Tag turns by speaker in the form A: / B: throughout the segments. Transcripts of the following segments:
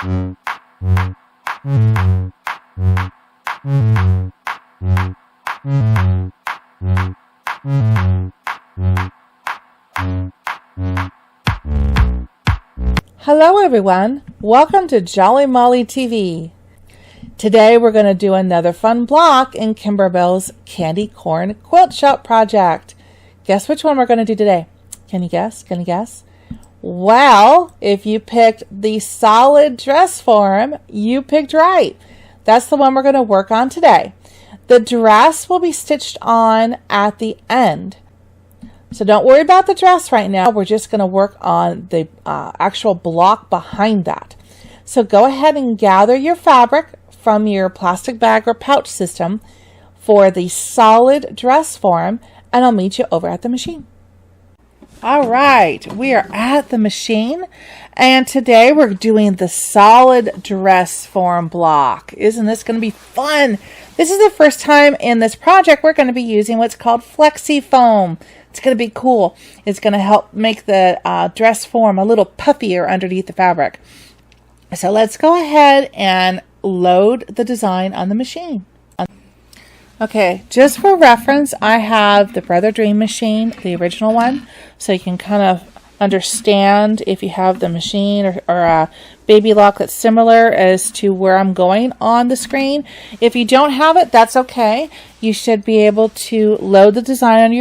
A: Hello everyone, welcome to Jolly Molly TV. Today we're going to do another fun block in Kimberbell's Candy Corn Quilt Shop project. Guess which one we're going to do today? Can you guess? Can you guess? Well, if you picked the solid dress form, you picked right. That's the one we're going to work on today. The dress will be stitched on at the end. So don't worry about the dress right now. We're just going to work on the actual block behind that. So go ahead and gather your fabric from your plastic bag or pouch system for the solid dress form, and I'll meet you over at the machine. All right, we are at the machine, and today we're doing the solid dress form block. Isn't this going to be fun? This is the first time in this project we're going to be using what's called Flexi foam. It's going to be cool. It's going to help make the dress form a little puffier underneath the fabric. So let's go ahead and load the design on the machine. Okay, just for reference, I have the Brother Dream machine, the original one, so you can kind of understand if you have the machine or a baby lock that's similar as to where I'm going on the screen. If you don't have it, that's okay. You should be able to load the design on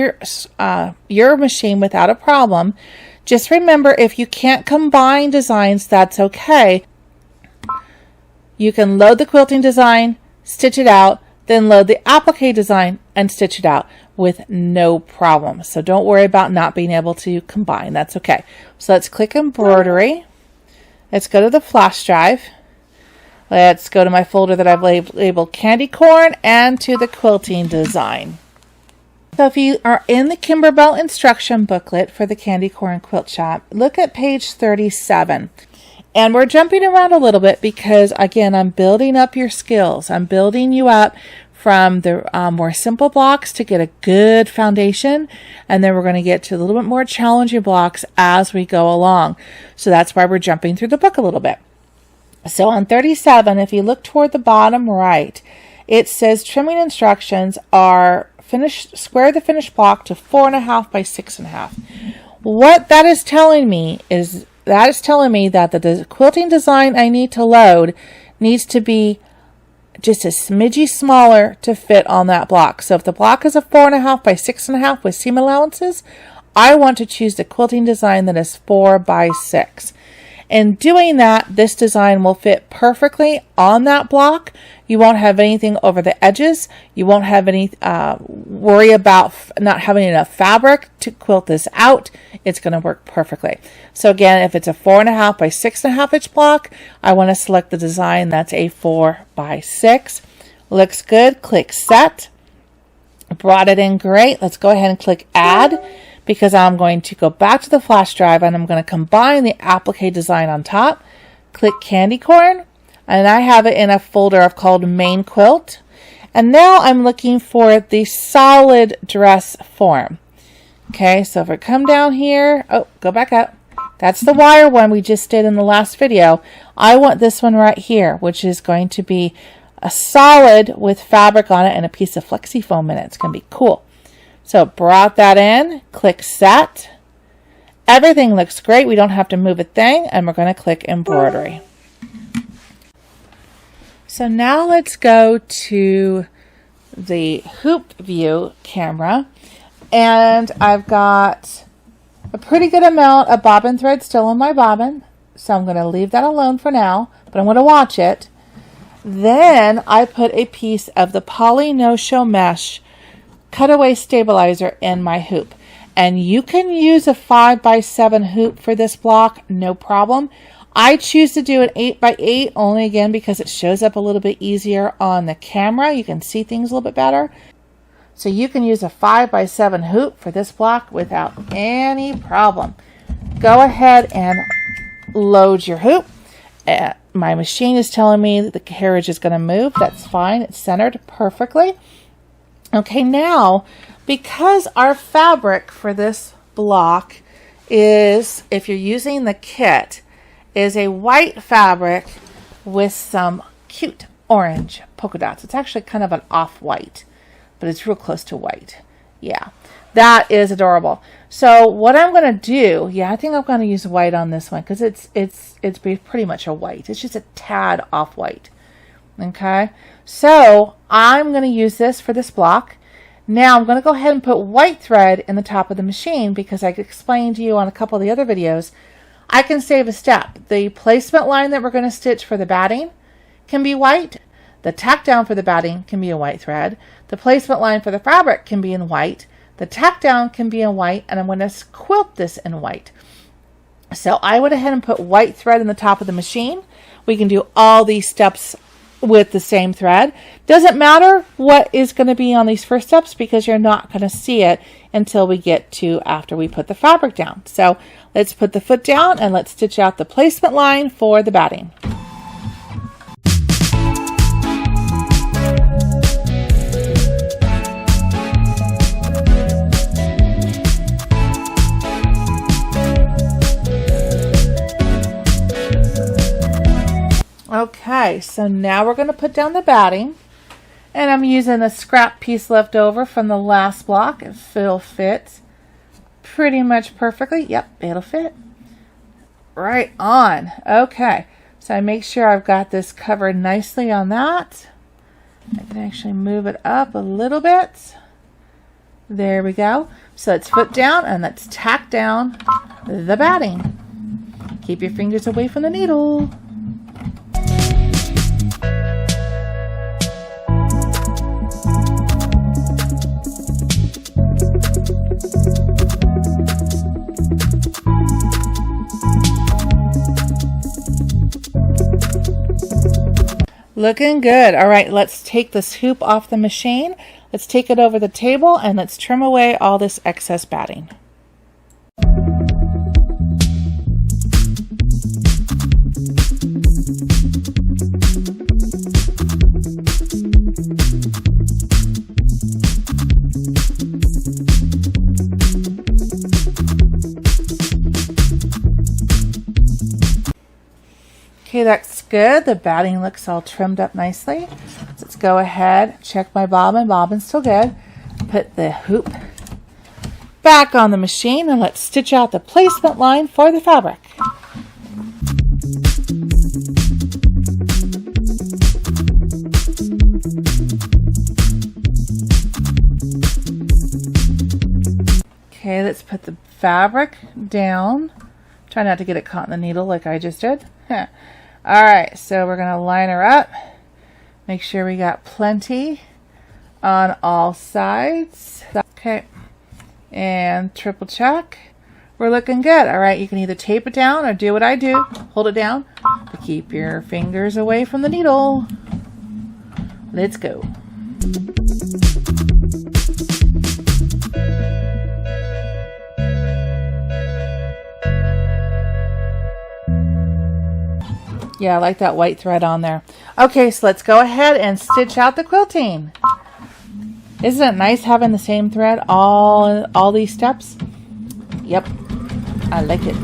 A: your machine without a problem. Just remember, if you can't combine designs, that's okay. You can load the quilting design, stitch it out, then load the applique design and stitch it out with no problem. So don't worry about not being able to combine. That's okay. So let's click Embroidery. Let's go to the flash drive. Let's go to my folder that I've labeled Candy Corn and to the quilting design. So if you are in the Kimberbell instruction booklet for the Candy Corn Quilt Shop, look at page 37. And we're jumping around a little bit because, again, I'm building up your skills. I'm building you up from the more simple blocks to get a good foundation. And then we're going to get to a little bit more challenging blocks as we go along. So that's why we're jumping through the book a little bit. So on 37, if you look toward the bottom right, it says trimming instructions are square the finished block to 4.5 by 6.5. What that is telling me is that the quilting design I need to load needs to be just a smidgy smaller to fit on that block. So if the block is a 4.5 by 6.5 with seam allowances, I want to choose the quilting design that is 4 by 6. In doing that, this design will fit perfectly on that block. You won't have anything over the edges. You won't have any worry about not having enough fabric to quilt this out. It's going to work perfectly. So again, if it's a 4.5 by 6.5 inch block, I want to select the design that's a 4 by 6. Looks good. Click Set. Brought it in great. Let's go ahead and click Add, because I'm going to go back to the flash drive and I'm going to combine the applique design on top. Click Candy Corn, and I have it in a folder I've called Main Quilt. And now I'm looking for the solid dress form. Okay, so if I come down here, go back up. That's the wire one we just did in the last video. I want this one right here, which is going to be a solid with fabric on it and a piece of Flexi foam in it. It's going to be cool. So brought that in, click Set. Everything looks great. We don't have to move a thing, and we're going to click Embroidery. So now let's go to the hoop view camera, and I've got a pretty good amount of bobbin thread still on my bobbin, so I'm going to leave that alone for now, but I'm going to watch it. Then I put a piece of the poly no-show mesh cutaway stabilizer in my hoop, and you can use a 5 by 7 hoop for this block, no problem. I choose to do an 8 by 8 only, again, because it shows up a little bit easier on the camera. You can see things a little bit better. So you can use a 5 by 7 hoop for this block without any problem. Go ahead and load your hoop. My machine is telling me that the carriage is going to move. That's fine. It's centered perfectly. Okay, now, because our fabric for this block is, if you're using the kit, is a white fabric, with some cute orange polka dots. It's actually kind of an off-white, but it's real close to white. Yeah, that is adorable. So what I'm going to do, I think I'm going to use white on this one because it's pretty much a white. It's just a tad off-white. Okay, so I'm going to use this for this block. Now I'm going to go ahead and put white thread in the top of the machine because I explained to you on a couple of the other videos, I can save a step. The placement line that we're going to stitch for the batting can be white. The tack down for the batting can be a white thread. The placement line for the fabric can be in white. The tack down can be in white, and I'm going to quilt this in white. So I went ahead and put white thread in the top of the machine. We can do all these steps with the same thread. Doesn't matter what is going to be on these first steps because you're not going to see it until we get to after we put the fabric down. So let's put the foot down and let's stitch out the placement line for the batting. Okay, so now we're going to put down the batting, and I'm using a scrap piece left over from the last block. It'll fit pretty much perfectly. Yep, it'll fit right on. Okay, so I make sure I've got this covered nicely on that. I can actually move it up a little bit. There we go. So let's foot down and let's tack down the batting. Keep your fingers away from the needle. Looking good. All right, let's take this hoop off the machine. Let's take it over the table and let's trim away all this excess batting. Okay, that's good. The batting looks all trimmed up nicely. Let's go ahead, check my bobbin. Bobbin's still good. Put the hoop back on the machine and let's stitch out the placement line for the fabric. Okay, let's put the fabric down. Try not to get it caught in the needle like I just did. All right, so we're going to line her up. Make sure we got plenty on all sides. Okay, and triple check. We're looking good. All right, you can either tape it down or do what I do. Hold it down to keep your fingers away from the needle. Let's go. Yeah, I like that white thread on there. Okay, so let's go ahead and stitch out the quilting. Isn't it nice having the same thread all these steps? Yep, I like it.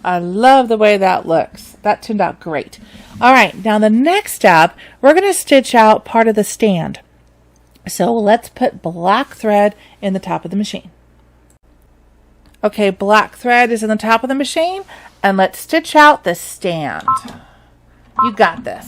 A: I love the way that looks. That turned out great. All right, now the next step, we're going to stitch out part of the stand. So let's put black thread in the top of the machine. Okay, black thread is in the top of the machine, and let's stitch out the stand. You got this.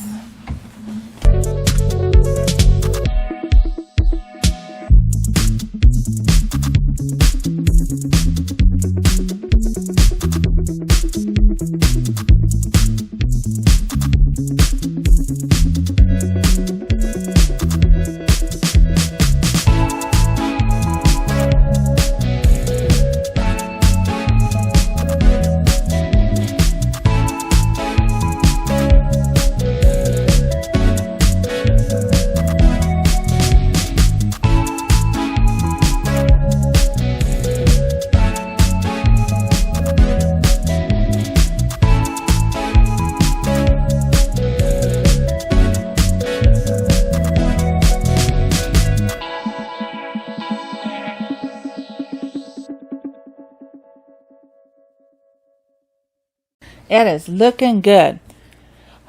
A: It is looking good.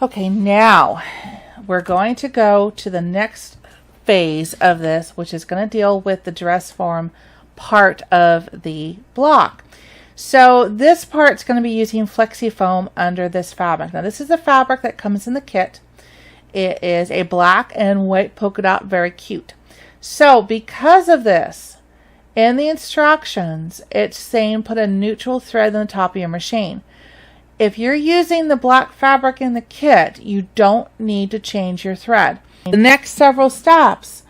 A: Okay, now we're going to go to the next phase of this, which is going to deal with the dress form part of the block. So this part's going to be using Flexi foam under this fabric. Now this is the fabric that comes in the kit. It is a black and white polka dot, very cute. So because of this, in the instructions, it's saying put a neutral thread on the top of your machine. If you're using the black fabric in the kit, you don't need to change your thread. The next several steps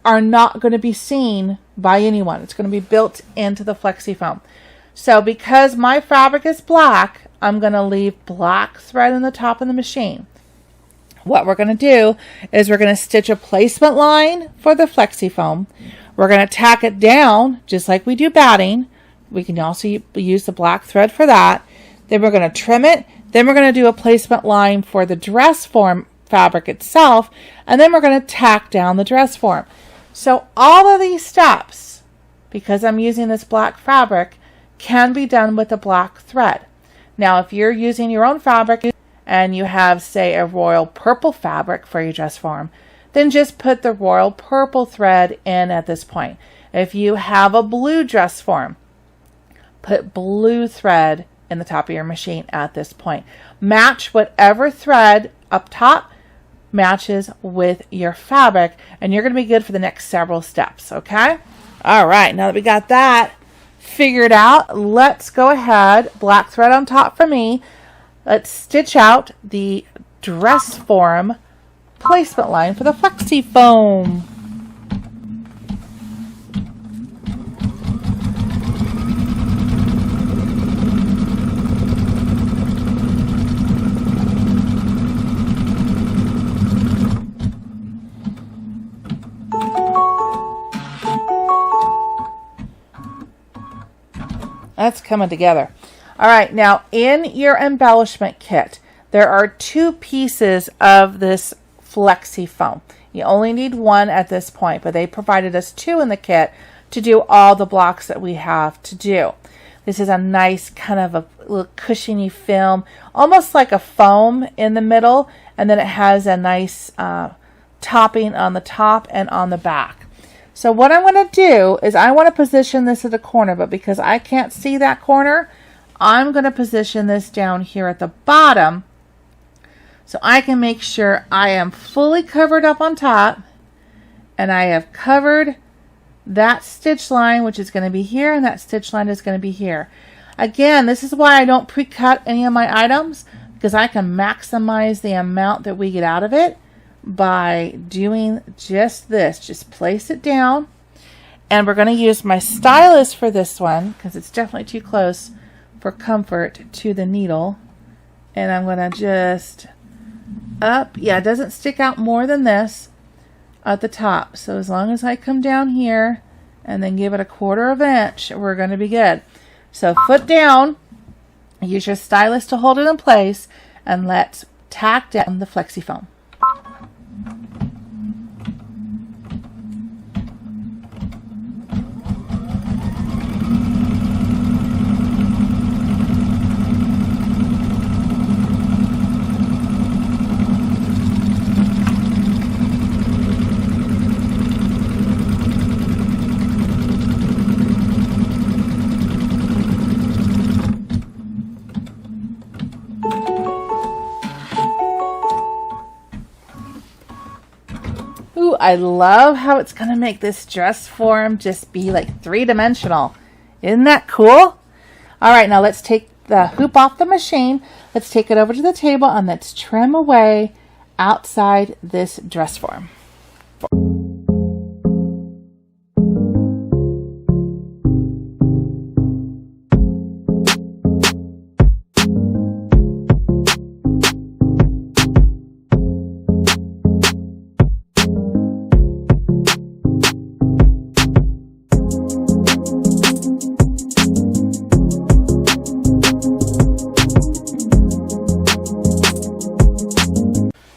A: are not going to be seen by anyone. It's going to be built into the Flexi foam. So because my fabric is black, I'm going to leave black thread on the top of the machine. What we're going to do is we're going to stitch a placement line for the Flexi foam. We're going to tack it down just like we do batting. We can also use the black thread for that. Then we're going to trim it. Then we're going to do a placement line for the dress form fabric itself. And then we're going to tack down the dress form. So all of these steps, because I'm using this black fabric, can be done with a black thread. Now, if you're using your own fabric and you have, say, a royal purple fabric for your dress form, then just put the royal purple thread in at this point. If you have a blue dress form, put blue thread in the top of your machine at this point. Match whatever thread up top matches with your fabric, and you're going to be good for the next several steps, okay? All right, now that we got that figured out, let's go ahead, black thread on top for me. Let's stitch out the dress form placement line for the Flexi foam. That's coming together. All right, now in your embellishment kit, there are two pieces of this Flexi foam. You only need one at this point, but they provided us two in the kit to do all the blocks that we have to do. This is a nice kind of a little cushiony film, almost like a foam in the middle, and then it has a nice topping on the top and on the back. So what I'm going to do is I want to position this at a corner, but because I can't see that corner, I'm going to position this down here at the bottom so I can make sure I am fully covered up on top and I have covered that stitch line, which is going to be here, and that stitch line is going to be here. Again, this is why I don't pre-cut any of my items, because I can maximize the amount that we get out of it by doing just this. Just place it down, and we're going to use my stylus for this one because it's definitely too close for comfort to the needle, and I'm going to just up. Yeah, it doesn't stick out more than this at the top, so as long as I come down here and then give it a 1/4 of an inch, we're going to be good. So foot down, use your stylus to hold it in place, and let's tack down the Flexi foam. Ooh, I love how it's going to make this dress form just be like 3-dimensional. Isn't that cool? All right, now let's take the hoop off the machine. Let's take it over to the table and let's trim away outside this dress form.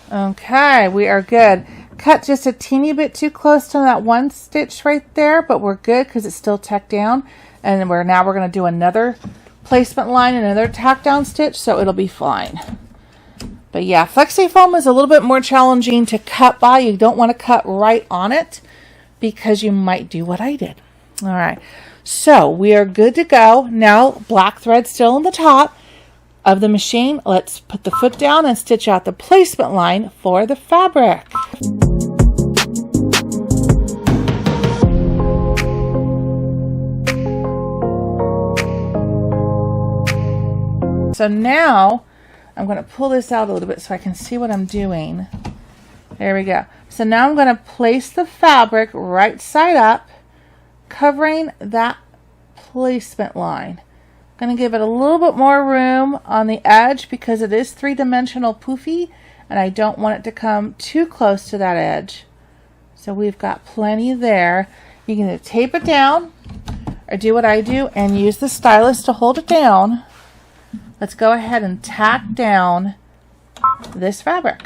A: Okay, we are good. Cut just a teeny bit too close to that one stitch right there, but we're good because it's still tucked down. And we're going to do another placement line and another tack down stitch, so it'll be fine. But yeah, Flexi foam is a little bit more challenging to cut by. You don't want to cut right on it because you might do what I did. All right, so we are good to go. Now, black thread still on the top of the machine. Let's put the foot down and stitch out the placement line for the fabric. So now I'm going to pull this out a little bit so I can see what I'm doing. There we go. So now I'm going to place the fabric right side up, covering that placement line. I'm going to give it a little bit more room on the edge because it is three-dimensional poofy and I don't want it to come too close to that edge. So we've got plenty there. You can either tape it down or do what I do and use the stylus to hold it down. Let's go ahead and tack down this fabric.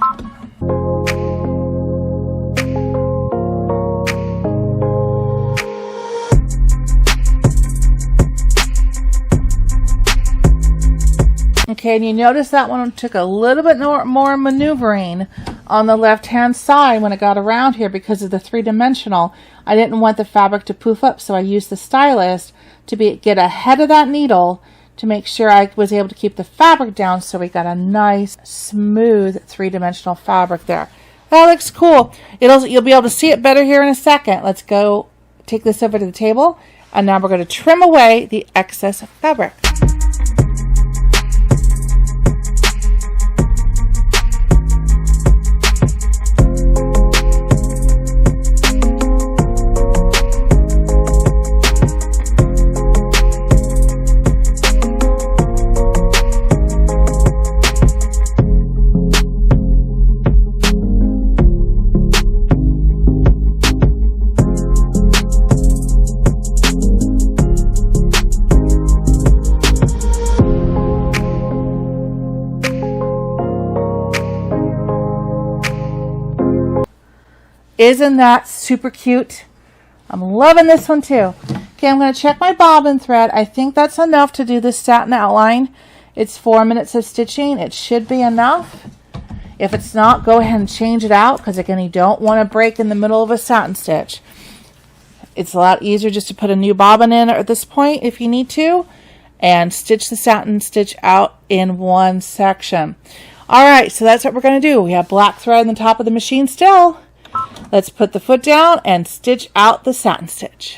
A: Okay, and you notice that one took a little bit more maneuvering on the left-hand side when it got around here because of the three-dimensional. I didn't want the fabric to poof up, so I used the stylus to get ahead of that needle to make sure I was able to keep the fabric down, so we got a nice, smooth, three-dimensional fabric there. That looks cool. You'll be able to see it better here in a second. Let's go take this over to the table, and now we're going to trim away the excess fabric. Isn't that super cute? I'm loving this one too. Okay, I'm going to check my bobbin thread. I think that's enough to do this satin outline. It's 4 minutes of stitching. It should be enough. If it's not, go ahead and change it out because again, you don't want to break in the middle of a satin stitch. It's a lot easier just to put a new bobbin in at this point if you need to and stitch the satin stitch out in one section. All right, so that's what we're going to do. We have black thread on the top of the machine still. Let's put the foot down and stitch out the satin stitch.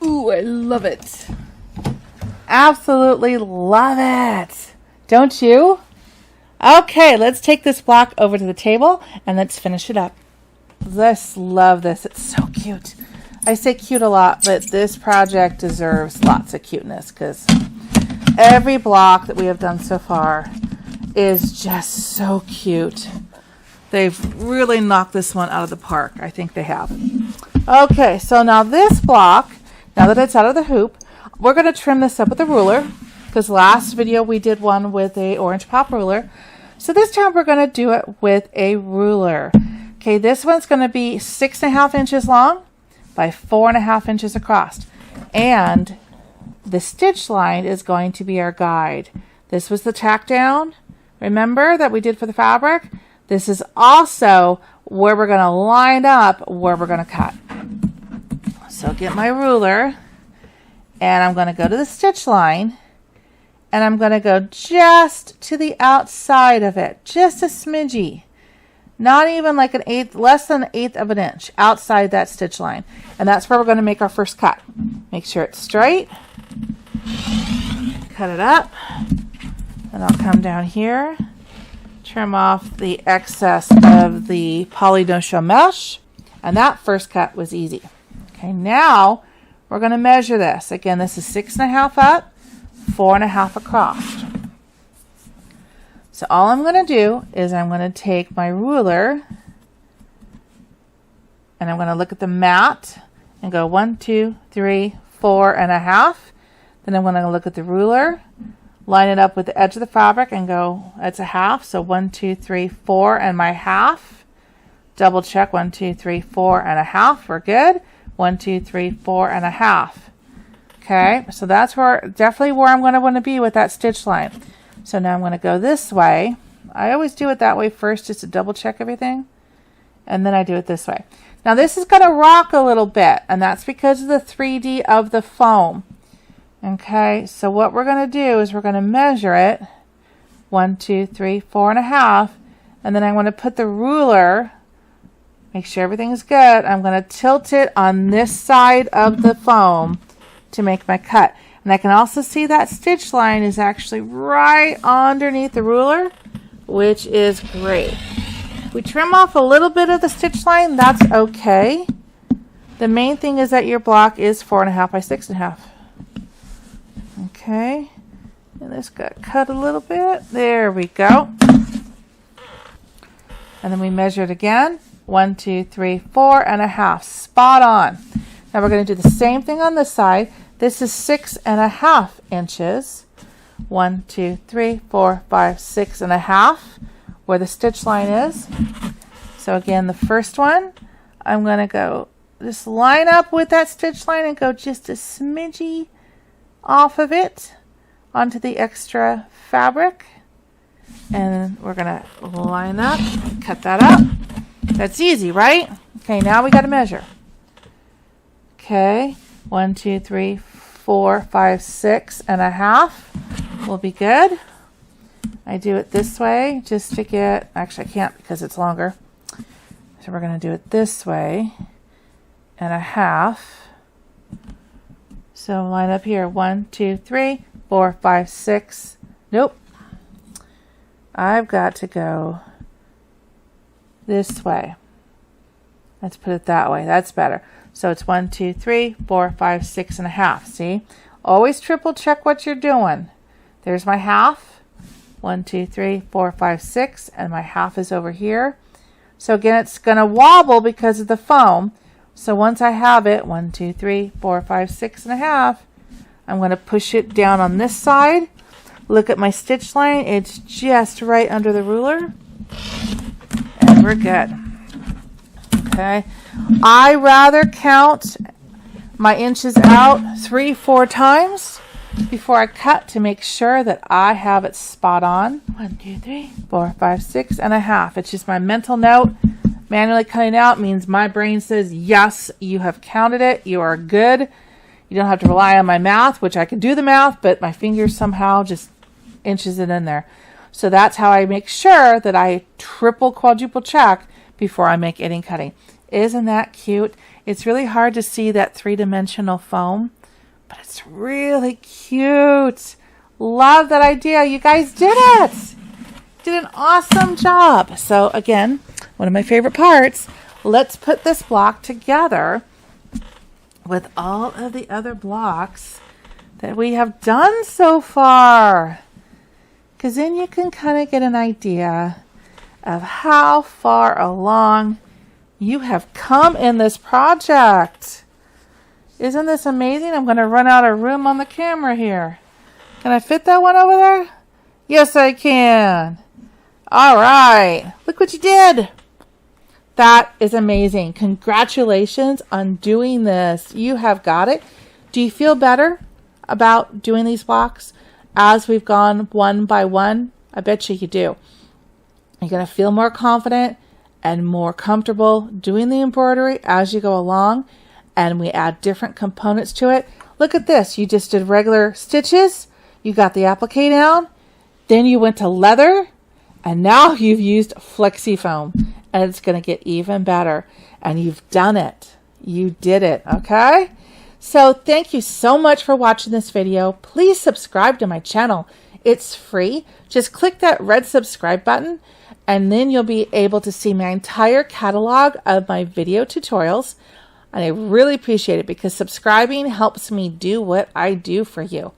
A: Ooh, I love it. Absolutely love it. Don't you? Okay, let's take this block over to the table and let's finish it up. Just love this. It's so cute. I say cute a lot, but this project deserves lots of cuteness because every block that we have done so far is just so cute. They've really knocked this one out of the park. I think they have. Okay, so now this block, now that it's out of the hoop, we're going to trim this up with a ruler because last video we did one with a orange pop ruler. So this time we're going to do it with a ruler. Okay, this one's going to be 6.5 inches long by 4.5 inches across. And the stitch line is going to be our guide. This was the tack down, remember, that we did for the fabric? This is also where we're going to line up where we're going to cut. So get my ruler and I'm going to go to the stitch line and I'm going to go just to the outside of it, just a smidgy. not even like an eighth, less than an eighth of an inch outside that stitch line. And that's where we're going to make our first cut. Make sure it's straight. Cut it up. And I'll come down here, trim off the excess of the poly no-show mesh. And that first cut was easy. Okay, now we're going to measure this. Again, this is 6.5 up, 4.5 across. So all I'm going to do is I'm going to take my ruler and I'm going to look at the mat and go 1, 2, 3, 4.5. Then I'm going to look at the ruler, line it up with the edge of the fabric and go, it's a half. So 1, 2, 3, 4 and my half. Double check 1, 2, 3, 4.5. We're good. 1, 2, 3, 4.5. Okay, so that's definitely where I'm going to want to be with that stitch line. So now I'm going to go this way. I always do it that way first just to double check everything. And then I do it this way. Now this is going to rock a little bit, and that's because of the 3D of the foam. Okay, so what we're going to do is we're going to measure it. 1, 2, 3, 4.5. And then I'm going to put the ruler, make sure everything's good. I'm going to tilt it on this side of the foam to make my cut. And I can also see that stitch line is actually right underneath the ruler, which is great. If we trim off a little bit of the stitch line, that's okay. The main thing is that your block is 4.5 by 6.5. Okay, and this got cut a little bit. There we go. And then we measure it again. 1, 2, 3, 4.5. Spot on. Now we're going to do the same thing on this side. This is 6.5 inches. 1, 2, 3, 4, 5, 6.5, where the stitch line is. So again, the first one, I'm going to go just line up with that stitch line and go just a smidgy off of it onto the extra fabric. And we're going to line up, cut that up. That's easy, right? Okay, now we got to measure. Okay, 1, 2, 3, 4, 5, 6.5 will be good. I do it this way just to get, actually I can't because it's longer. So we're going to do it this way and a half. So line up here, 1, 2, 3, 4, 5, 6. Nope. I've got to go this way. Let's put it that way. That's better. So it's 1, 2, 3, 4, 5, 6.5. See? Always triple check what you're doing. There's my half. 1, 2, 3, 4, 5, 6. And my half is over here. So again, it's going to wobble because of the foam. So once I have it, 1, 2, 3, 4, 5, 6.5, I'm going to push it down on this side. Look at my stitch line. It's just right under the ruler. And we're good. Okay. I rather count my inches out 3, 4 times before I cut to make sure that I have it spot on. 1, 2, 3, 4, 5, 6.5. It's just my mental note. Manually cutting out means my brain says, yes, you have counted it. You are good. You don't have to rely on my math, which I can do the math, but my fingers somehow just inches it in there. So that's how I make sure that I triple, quadruple check before I make any cutting. Isn't that cute? It's really hard to see that 3-dimensional foam, but it's really cute. Love that idea. You guys did it. Did an awesome job. So again, one of my favorite parts, let's put this block together with all of the other blocks that we have done so far. Because then you can kind of get an idea of how far along you have come in this project. Isn't this amazing? I'm going to run out of room on the camera here. Can I fit that one over there? Yes, I can. All right. Look what you did. That is amazing. Congratulations on doing this. You have got it. Do you feel better about doing these blocks as we've gone one by one? I bet you do. You're going to feel more confident and more comfortable doing the embroidery as you go along, and we add different components to it. Look at this. You just did regular stitches. You got the applique down. Then you went to leather, and now you've used Flexi foam. and it's going to get even better. And you've done it. You did it, okay? So thank you so much for watching this video. Please subscribe to my channel. It's free. Just click that red subscribe button, and then you'll be able to see my entire catalog of my video tutorials. And I really appreciate it because subscribing helps me do what I do for you.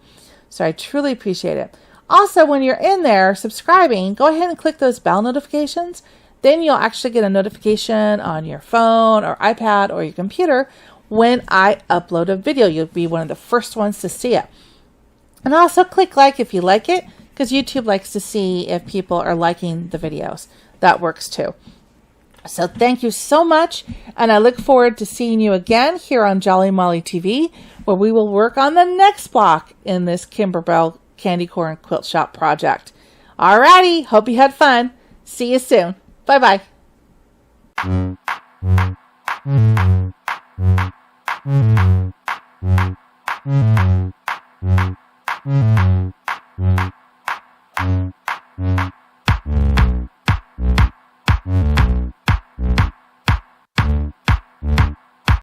A: So I truly appreciate it. Also, when you're in there subscribing, go ahead and click those bell notifications. Then you'll actually get a notification on your phone or iPad or your computer when I upload a video. You'll be one of the first ones to see it. And also click like if you like it, because YouTube likes to see if people are liking the videos. That works too. So thank you so much, and I look forward to seeing you again here on Jolly Molly TV, where we will work on the next block in this Kimberbell Candy Corn Quilt Shop project. Alrighty, hope you had fun. See you soon. Bye-bye.